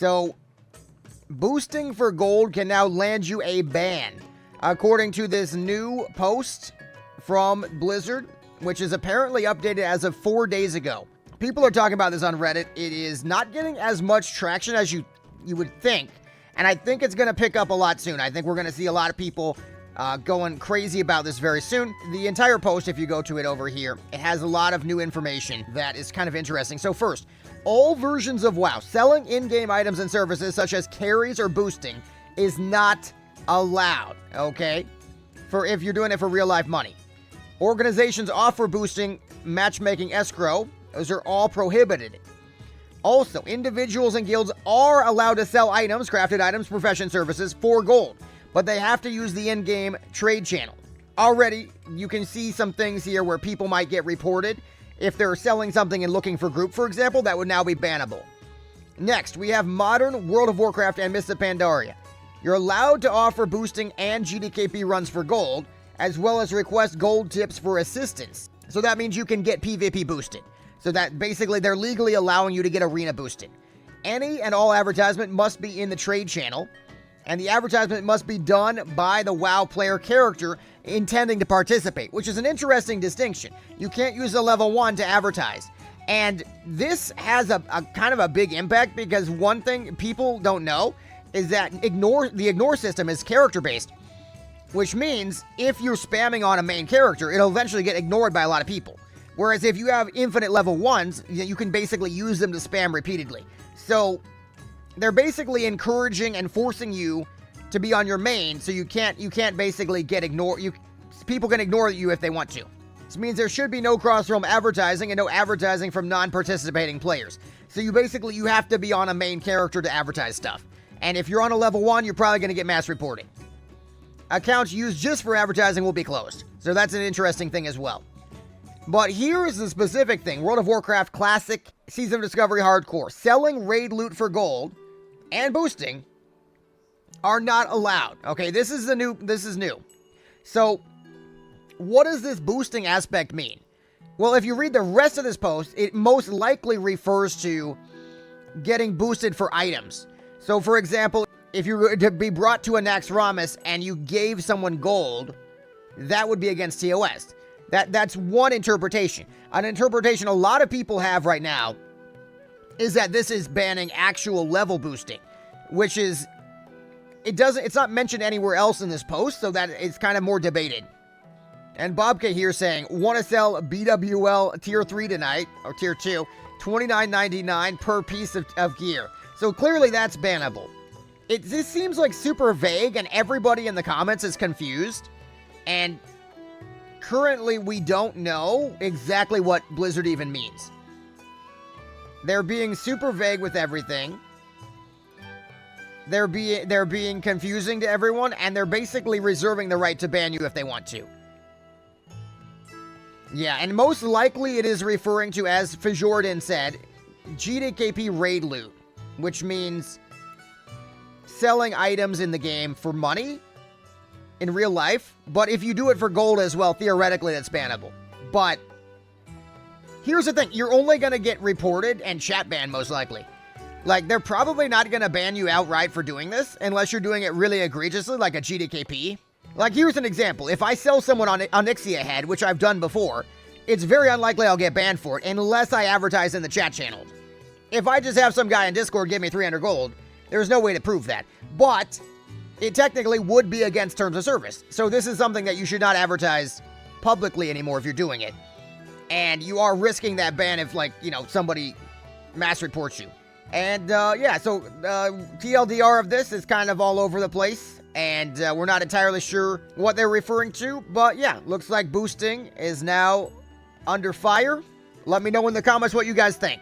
So, boosting for gold can now land you a ban, according to this new post from Blizzard, which is apparently updated as of 4 days ago. People are talking about this on Reddit. It is not getting as much traction as you would think, and I think it's going to pick up a lot soon. I think we're going to see a lot of people going crazy about this very soon. The entire post, if you go to it over here, it has a lot of new information that is kind of interesting. So first, all versions of WoW selling in-game items and services such as carries or boosting is not allowed, okay? For if you're doing it for real-life money. Organizations offer boosting, matchmaking, escrow. Those are all prohibited. Also, individuals and guilds are allowed to sell items, crafted items, profession services for gold, but they have to use the in-game trade channel. Already, you can see some things here where people might get reported. If they're selling something and looking for group, for example, that would now be bannable. Next, we have modern World of Warcraft and Mists of Pandaria. You're allowed to offer boosting and GDKP runs for gold, as well as request gold tips for assistance. So that means you can get PvP boosted. So that basically they're legally allowing you to get arena boosted. Any and all advertisement must be in the trade channel, and the advertisement must be done by the WoW player character intending to participate, which is an interesting distinction. You can't use a level 1 to advertise. And this has a kind of a big impact, because one thing people don't know is that the ignore system is character-based, which means if you're spamming on a main character, it'll eventually get ignored by a lot of people. Whereas if you have infinite level 1s, you can basically use them to spam repeatedly. So they're basically encouraging and forcing you to be on your main, so you can't basically get ignored. People can ignore you if they want to. This means there should be no cross-realm advertising and no advertising from non-participating players. So you have to be on a main character to advertise stuff. And if you're on a level 1, you're probably going to get mass reporting. Accounts used just for advertising will be closed. So that's an interesting thing as well. But here is the specific thing. World of Warcraft Classic, Season of Discovery Hardcore. Selling raid loot for gold and boosting are not allowed. Okay, this is new. So, what does this boosting aspect mean? Well, if you read the rest of this post, it most likely refers to getting boosted for items. So, for example, if you were to be brought to a Naxxramas and you gave someone gold, that would be against TOS. That's one interpretation. An interpretation a lot of people have right now is that this is banning actual level boosting, which is, it's not mentioned anywhere else in this post, so that it's kind of more debated. And Bobka here saying, want to sell BWL tier 3 tonight, or tier 2, $29.99 per piece of gear. So clearly that's bannable. This seems like super vague, and everybody in the comments is confused. And currently we don't know exactly what Blizzard even means. They're being super vague with everything. They're being confusing to everyone, and they're basically reserving the right to ban you if they want to. Yeah, and most likely it is referring to, as Fjorden said, GDKP raid loot, which means selling items in the game for money in real life, but if you do it for gold as well, theoretically that's bannable. But here's the thing, you're only going to get reported and chat banned most likely. Like, they're probably not going to ban you outright for doing this, unless you're doing it really egregiously, like a GDKP. Like, here's an example. If I sell someone on Onyxia head, which I've done before, it's very unlikely I'll get banned for it, unless I advertise in the chat channel. If I just have some guy in Discord give me 300 gold, there's no way to prove that. But it technically would be against terms of service. So this is something that you should not advertise publicly anymore if you're doing it. And you are risking that ban if, like, you know, somebody mass reports you. And, yeah, so TLDR of this is kind of all over the place. And we're not entirely sure what they're referring to. But, yeah, looks like boosting is now under fire. Let me know in the comments what you guys think.